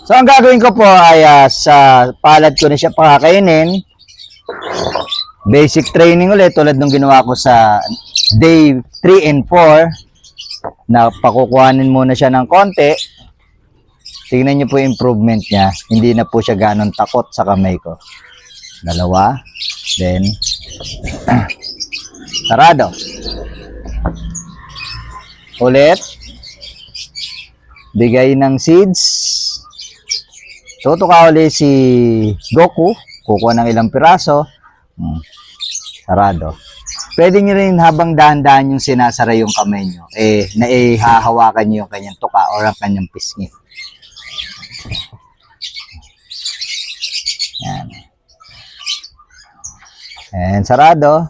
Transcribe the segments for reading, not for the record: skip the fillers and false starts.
So, ang gagawin ko po ay sa palad ko na siya pakakainin. Basic training ulit tulad nung ginawa ko sa day 3 and 4 na pakukuhanin muna siya ng konti. Tingnan niyo po yung improvement niya. Hindi na po siya ganon takot sa kamay ko. Dalawa. Then, sarado. Ulit. Bigay ng seeds. Tutuka ulit si Goku. Kukuha ng ilang piraso. Sarado. Pwede nyo rin habang dahan-dahan yung sinasara yung kamay nyo, naihahawakan nyo yung kanyang tuka o ang kanyang pisngi. Yan. And sarado.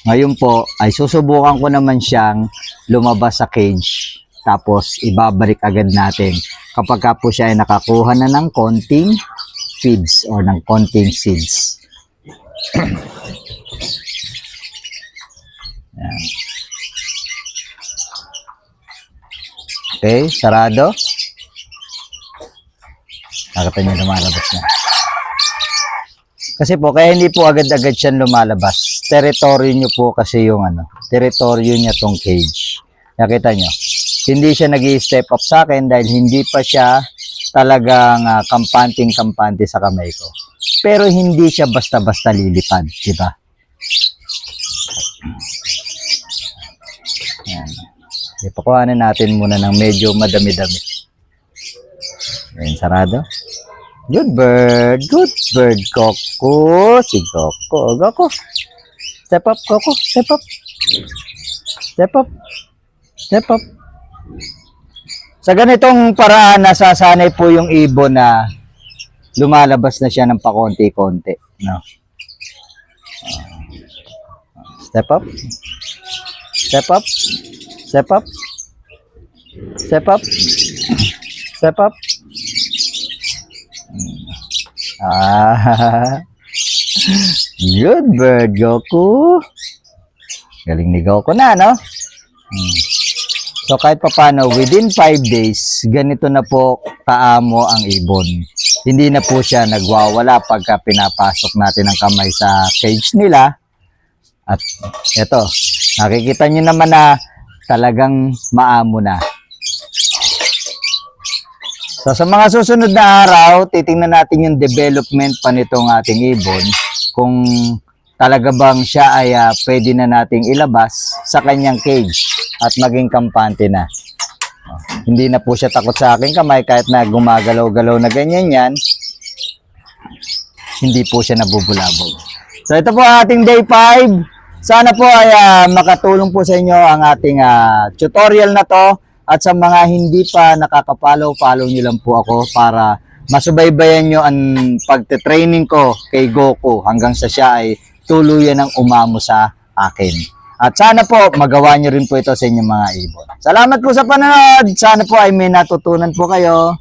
Ngayon po, ay susubukan ko naman siyang lumabas sa cage. Tapos, ibabalik agad natin kapag ka po siya ay nakakuha na ng konting feeds or ng konting seeds. Yan. Okay, sarado. Nakita niyo lumalabas na. Kasi po, kaya hindi po agad-agad siya lumalabas. Territory niyo po kasi yung territory niya tong cage. Nakita niyo? Hindi siya nag-i-step up sa akin dahil hindi pa siya talagang kampanting-kampante sa kamay ko. Pero hindi siya basta-basta lilipad, di ba? Yan. Ipakuhanin natin muna ng medyo madami-dami. Yan, sarado. Good bird, Goku. Si Goku, Goku. Step up, Goku, step up. Step up. Step up. Sa ganitong paraan, nasasanay po yung ibon na lumalabas na siya ng pakonti-konti. No? Step up. Step up. Step up. Step up. Step up. Good bird, Goku. Galing ni Goku na, no? So kahit papano, within 5 days, ganito na po kaamo ang ibon. Hindi na po siya nagwawala pagka pinapasok natin ang kamay sa cage nila. At eto, nakikita nyo naman na talagang maamo na. So sa mga susunod na araw, titingnan natin yung development pa nitong ating ibon. Kung talaga bang siya ay pwede na nating ilabas sa kanyang cage at maging kampante na. Hindi na po siya takot sa aking kamay kahit na gumagalaw-galaw na ganyan yan. Hindi po siya nabubulabog. So ito po ating day 5. Sana po ay makatulong po sa inyo ang ating tutorial na to. At sa mga hindi pa nakaka-follow, follow nyo lang po ako para masubaybayan nyo ang pagte-training ko kay Goku hanggang sa siya ay tuluyan ng umamo sa akin. At sana po magawa nyo rin po ito sa inyong mga ibon. Salamat po sa panonood. Sana po ay may natutunan po kayo.